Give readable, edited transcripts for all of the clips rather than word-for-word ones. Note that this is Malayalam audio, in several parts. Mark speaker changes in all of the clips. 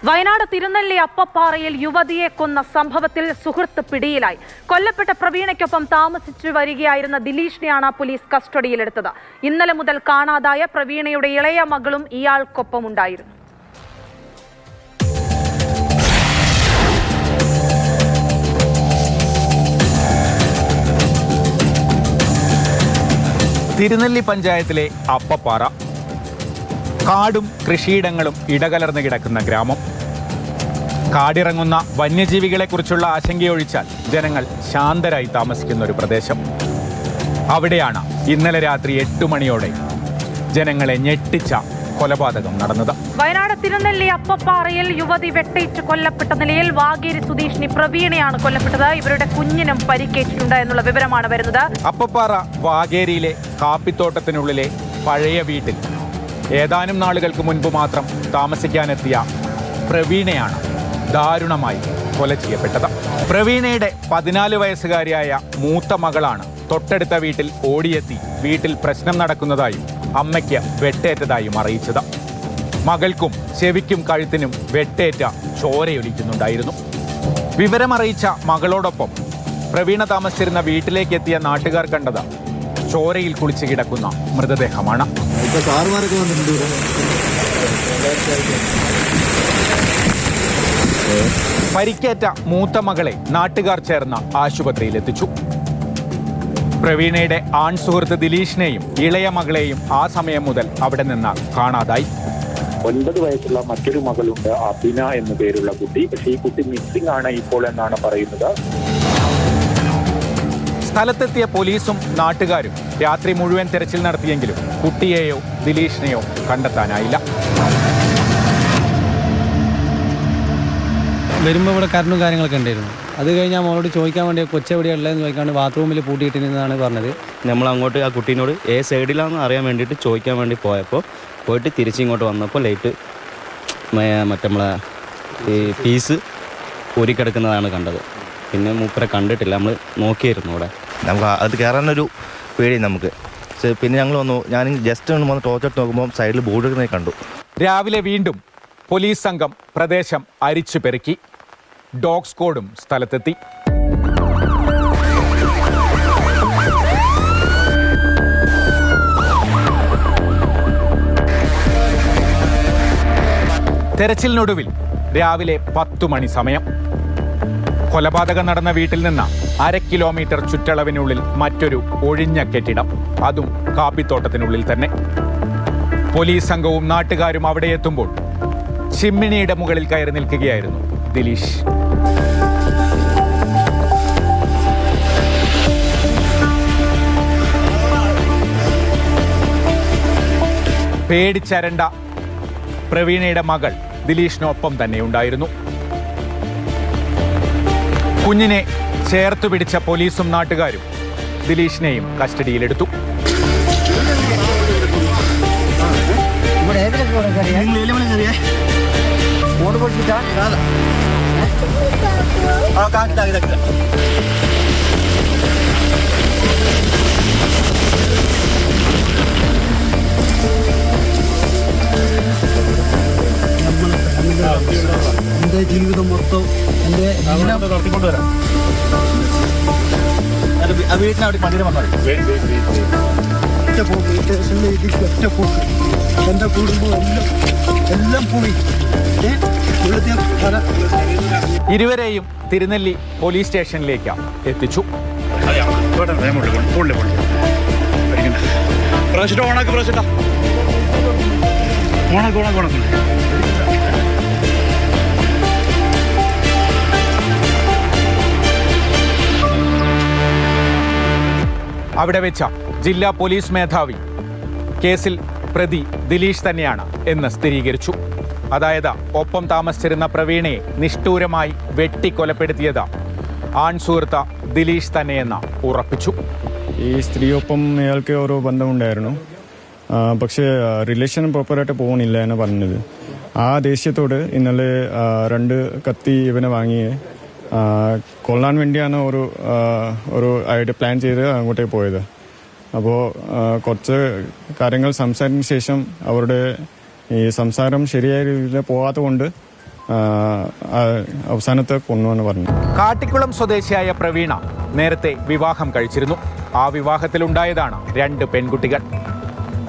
Speaker 1: വയനാട് തിരുനെല്ലി അപ്പപ്പാറയിൽ യുവതിയെ കൊന്ന സംഭവത്തിൽ സുഹൃത്ത് പിടിയിലായി. കൊല്ലപ്പെട്ട പ്രവീണയ്ക്കൊപ്പം താമസിച്ചു വരികയായിരുന്ന ദിലീഷിനെയാണ് പോലീസ് കസ്റ്റഡിയിലെടുത്തത്. ഇന്നലെ മുതൽ കാണാതായ പ്രവീണയുടെ ഇളയ മകളും ഇയാൾക്കൊപ്പം ഉണ്ടായിരുന്നു.
Speaker 2: തിരുനെല്ലി പഞ്ചായത്തിലെ അപ്പപ്പാറ കാടും കൃഷിയിടങ്ങളും ഇടകലർന്ന് കിടക്കുന്ന ഗ്രാമം. കാടിറങ്ങുന്ന വന്യജീവികളെക്കുറിച്ചുള്ള ആശങ്കയൊഴിച്ചാൽ ജനങ്ങൾ ശാന്തരായി താമസിക്കുന്ന ഒരു പ്രദേശം. അവിടെയാണ് ഇന്നലെ രാത്രി 8 മണിയോടെ ജനങ്ങളെ ഞെട്ടിച്ച കൊലപാതകം നടന്നത്.
Speaker 1: വയനാട് തിരുനെല്ലി അപ്പപ്പാറയിൽ യുവതി വെട്ടേറ്റ് കൊല്ലപ്പെട്ട നിലയിൽ വാഗേരി സ്വദേശിനി പ്രവീണയാണ് കൊല്ലപ്പെട്ടത്. ഇവരുടെ കുഞ്ഞിനും പരിക്കേറ്റിട്ടുണ്ട് എന്നുള്ള വിവരമാണ് വരുന്നത്.
Speaker 2: അപ്പപ്പാറ വാഗേരിയിലെ കാപ്പിത്തോട്ടത്തിനുള്ളിലെ പഴയ വീട്ടിൽ ഏതാനും നാളുകൾക്ക് മുൻപ് മാത്രം താമസിക്കാനെത്തിയ പ്രവീണയാണ് ദാരുണമായി കൊല ചെയ്യപ്പെട്ടത്. പ്രവീണയുടെ 14 വയസ്സുകാരിയായ മൂത്ത മകളാണ് തൊട്ടടുത്ത വീട്ടിൽ ഓടിയെത്തി വീട്ടിൽ പ്രശ്നം നടക്കുന്നതായും അമ്മയ്ക്ക് വെട്ടേറ്റതായും അറിയിച്ചത്. മകൾക്കും ചെവിക്കും കഴുത്തിനും വെട്ടേറ്റ ചോരയൊലിക്കുന്നുണ്ടായിരുന്നു. വിവരമറിയിച്ച മകളോടൊപ്പം പ്രവീണ താമസിച്ചിരുന്ന വീട്ടിലേക്ക് എത്തിയ നാട്ടുകാർ കണ്ടത് ചോരയിൽ കുളിച്ച് കിടക്കുന്ന മൃതദേഹമാണ്. പരിക്കേറ്റ മൂത്ത മകളെ നാട്ടുകാർ ചേർന്ന് ആശുപത്രിയിലെത്തിച്ചു. പ്രവീണയുടെ ആൺ സുഹൃത്ത് ദിലീഷിനെയും ഇളയ മകളെയും ആ സമയം മുതൽ അവിടെ നിന്ന് കാണാതായി.
Speaker 3: 9 വയസ്സുള്ള മറ്റൊരു മകളുണ്ട്, അബിന എന്നു പേരുള്ള കുട്ടി. പക്ഷേ ഈ കുട്ടി മിസ്സിംഗ് ആണ് ഇപ്പോൾ എന്നാണ് പറയുന്നത്.
Speaker 2: സ്ഥലത്തെത്തിയ പോലീസും നാട്ടുകാരും രാത്രി മുഴുവൻ തെരച്ചിൽ നടത്തിയെങ്കിലും കുട്ടിയെയോ ദിലീഷിനെയോ കണ്ടെത്താനായില്ല.
Speaker 4: വരുമ്പോൾ ഇവിടെ കറണ്ടും കാര്യങ്ങളൊക്കെ ഉണ്ടായിരുന്നു. അത് കഴിഞ്ഞാൽ മോളോട് ചോദിക്കാൻ വേണ്ടി കൊച്ചെവിടെയുള്ളതെന്ന് ചോദിക്കാണ്ട് ബാത്റൂമിൽ പൂട്ടിയിട്ടിരുന്നതാണ് പറഞ്ഞത്.
Speaker 5: നമ്മൾ അങ്ങോട്ട് ആ കുട്ടീനോട് സൈഡിലാണെന്ന് അറിയാൻ വേണ്ടിയിട്ട് ചോദിക്കാൻ വേണ്ടി പോയിട്ട് തിരിച്ചിങ്ങോട്ട് വന്നപ്പോൾ ലൈറ്റ് നമ്മളെ ഈ പീസ് ഊരിക്കിടക്കുന്നതാണ് കണ്ടത്. പിന്നെ മൂപ്പരെ കണ്ടിട്ടില്ല, നമ്മൾ നോക്കിയായിരുന്നു അവിടെ.
Speaker 6: നമുക്ക് അത് കയറാനൊരു പേടി നമുക്ക്. പിന്നെ ഞങ്ങൾ ഞാൻ ജസ്റ്റ് ഒന്ന് വന്ന് ടോർച്ചെടുത്ത് നോക്കുമ്പോൾ സൈഡിൽ ബോർഡ് കണ്ടു.
Speaker 2: രാവിലെ വീണ്ടും പോലീസ് സംഘം പ്രദേശം അരിച്ചു പെറുക്കി. ഡോഗ് സ്ക്വാഡും സ്ഥലത്തെത്തി. തെരച്ചിലിനൊടുവിൽ രാവിലെ 10 മണി സമയം. കൊലപാതകം നടന്ന വീട്ടിൽ നിന്ന് 1/2 കിലോമീറ്റർ ചുറ്റളവിനുള്ളിൽ മറ്റൊരു ഒഴിഞ്ഞ കെട്ടിടം, അതും കാപ്പിത്തോട്ടത്തിനുള്ളിൽ തന്നെ. പോലീസ് സംഘവും നാട്ടുകാരും അവിടെ എത്തുമ്പോൾ ചിമ്മിനിയുടെ മുകളിൽ കയറി നിൽക്കുകയായിരുന്നു ദിലീഷ്. പേടിച്ചരണ്ട പ്രവീണയുടെ മകൾ ദിലീഷിനൊപ്പം തന്നെ ഉണ്ടായിരുന്നു. കുഞ്ഞിനെ ചേർത്തു പിടിച്ച പോലീസും നാട്ടുകാരും ദിലീഷിനെയും കസ്റ്റഡിയിലെടുത്തു.
Speaker 7: എൻ്റെ ജീവിതം മൊത്തം എൻ്റെ നടത്തിക്കൊണ്ടുവരാം. വീട്ടിനവിടെ പണിയുടെ വന്നാൽ ഒറ്റ പോക്ക്, സ്റ്റേഷനിലേക്ക് ഒറ്റ പോക്ക്. എൻ്റെ കുടുംബം എല്ലാം പോയി.
Speaker 2: ഇരുവരെയും തിരുനെല്ലി പോലീസ് സ്റ്റേഷനിലേക്ക് എത്തിച്ചു. അവിടെ വെച്ച ജില്ലാ പോലീസ് മേധാവി കേസിൽ പ്രതി ദിലീഷ് തന്നെയാണ് എന്ന് സ്ഥിരീകരിച്ചു. അതായത് ഒപ്പം താമസിച്ചിരുന്ന പ്രവീണയെ നിഷ്ഠൂരമായി വെട്ടിക്കൊലപ്പെടുത്തിയത് ആൺ സുഹൃത്ത് ദിലീഷ് തന്നെയെന്ന് ഉറപ്പിച്ചു.
Speaker 8: ഈ സ്ത്രീയൊപ്പം അയാൾക്ക് ഓരോ ബന്ധമുണ്ടായിരുന്നു, പക്ഷേ റിലേഷൻ പ്രോപ്പറായിട്ട് പോകുന്നില്ല എന്ന് പറഞ്ഞത്. ആ ദേഷ്യത്തോട് ഇന്നലെ 2 കത്തി ഇവനെ വാങ്ങി കൊല്ലാൻ വേണ്ടിയാണ് ഒരു ഐഡിയ പ്ലാൻ ചെയ്ത് അങ്ങോട്ടേക്ക് പോയത്. അപ്പോൾ കുറച്ച് കാര്യങ്ങൾ സംസാരിച്ചതിന് ശേഷം അവരുടെ ഈ സംസാരം ശരിയായ രീതിയിൽ പോകാത്തതുകൊണ്ട് അവസാനത്തെ കൊന്നുവെന്ന് പറഞ്ഞു.
Speaker 2: കാട്ടിക്കുളം സ്വദേശിയായ പ്രവീണ നേരത്തെ വിവാഹം കഴിച്ചിരുന്നു. ആ വിവാഹത്തിലുണ്ടായതാണ് 2 പെൺകുട്ടികൾ.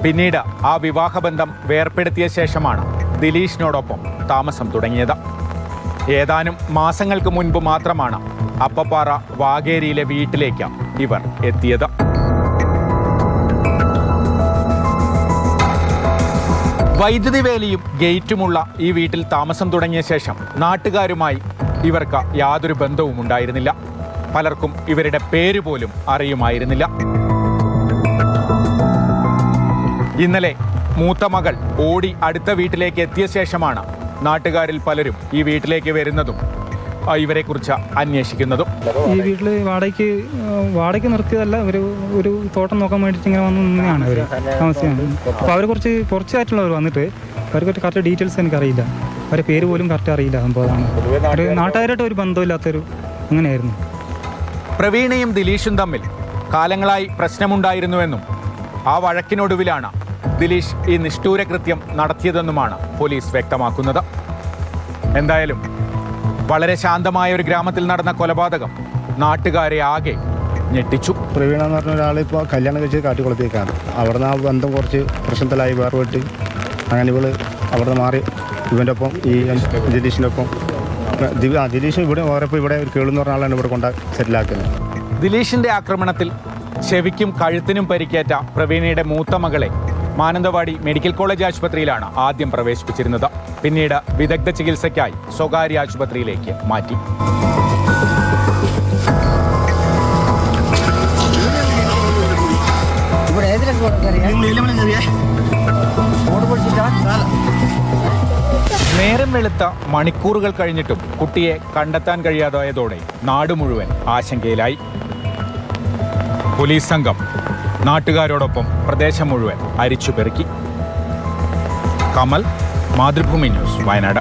Speaker 2: പിന്നീട് ആ വിവാഹബന്ധം വേർപ്പെടുത്തിയ ശേഷമാണ് ദിലീഷിനോടൊപ്പം താമസം തുടങ്ങിയത്. ഏതാനും മാസങ്ങൾക്ക് മുൻപ് മാത്രമാണ് അപ്പപ്പാറ വാഗേരിയിലെ വീട്ടിലേക്ക് ഇവർ എത്തിയത്. വൈദ്യുതി വേലിയും ഗേറ്റുമുള്ള ഈ വീട്ടിൽ താമസം തുടങ്ങിയ ശേഷം നാട്ടുകാരുമായി ഇവർക്ക് യാതൊരു ബന്ധവും ഉണ്ടായിരുന്നില്ല. പലർക്കും ഇവരുടെ പേര് പോലും അറിയുമായിരുന്നില്ല. ഇന്നലെ മൂത്ത മകൾ ഓടി അടുത്ത വീട്ടിലേക്ക് എത്തിയ ശേഷമാണ് നാട്ടുകാരിൽ പലരും ഈ വീട്ടിലേക്ക് വരുന്നതും ഇവരെക്കുറിച്ച് അന്വേഷിക്കുന്നതും.
Speaker 9: ഈ വീട്ടിൽ വാടകയ്ക്ക് നിർത്തിയതല്ല, ഒരു തോട്ടം നോക്കാൻ വേണ്ടിയിട്ട് ഇങ്ങനെ വന്ന് നിന്നെയാണ് അവർ താമസിക്കുന്നത്. അപ്പോൾ അവർ കുറച്ചായിട്ടുള്ളവർ വന്നിട്ട് അവർക്ക് കറക്റ്റ് ഡീറ്റെയിൽസ് എനിക്കറിയില്ല, അവരുടെ പേര് പോലും കറക്റ്റ് അറിയില്ല. സംഭവമാണ് ഒരു നാട്ടുകാരായിട്ട് ഒരു ബന്ധമില്ലാത്തൊരു അങ്ങനെയായിരുന്നു.
Speaker 2: പ്രവീണയും ദിലീഷും തമ്മിൽ കാലങ്ങളായി പ്രശ്നമുണ്ടായിരുന്നുവെന്നും ആ വഴക്കിനൊടുവിലാണ് ദിലീഷ് ഈ നിഷ്ഠൂര കൃത്യം നടത്തിയതെന്നുമാണ് പോലീസ് വ്യക്തമാക്കുന്നത്. എന്തായാലും വളരെ ശാന്തമായ ഒരു ഗ്രാമത്തിൽ നടന്ന കൊലപാതകം നാട്ടുകാരെ ആകെ ഞെട്ടിച്ചു.
Speaker 10: പ്രവീണ എന്ന് പറഞ്ഞ ഒരാൾ ഇപ്പോൾ കല്യാണം കഴിച്ച് കാട്ടിക്കുളത്തേക്കാണ്. അവിടുന്ന് ആ ബന്ധം കുറച്ച് പ്രശ്നത്തിലായി വേർപെട്ട് അങ്ങനെ ഇവള് അവിടുന്ന് മാറി ഇവൻ്റെ ഒപ്പം ഈ ദിലീഷിനൊപ്പം ദിലീഷ് ഇവിടെ ഓരപ്പോൾ ഇവിടെ ഒരു കേളെന്ന് പറഞ്ഞ ആളാണ് ഇവിടെ കൊണ്ട് സെറ്റിലാക്കുന്നത്.
Speaker 2: ദിലീഷിന്റെ ആക്രമണത്തിൽ ചെവിക്കും കഴുത്തിനും പരിക്കേറ്റ പ്രവീണയുടെ മൂത്ത മകളെ മാനന്തവാടി മെഡിക്കൽ കോളേജ് ആശുപത്രിയിലാണ് ആദ്യം പ്രവേശിപ്പിച്ചിരുന്നത്. പിന്നീട് വിദഗ്ധ ചികിത്സയ്ക്കായി സ്വകാര്യ ആശുപത്രിയിലേക്ക് മാറ്റി. നേരം വെളുത്ത മണിക്കൂറുകൾ കഴിഞ്ഞിട്ടും കുട്ടിയെ കണ്ടെത്താൻ കഴിയാതായതോടെ നാട് മുഴുവൻ ആശങ്കയിലായി. പോലീസ് സംഘം നാട്ടുകാരോടൊപ്പം പ്രദേശം മുഴുവൻ അരിച്ചുപെറുക്കി. കമൽ, മാതൃഭൂമി ന്യൂസ്, വയനാട്.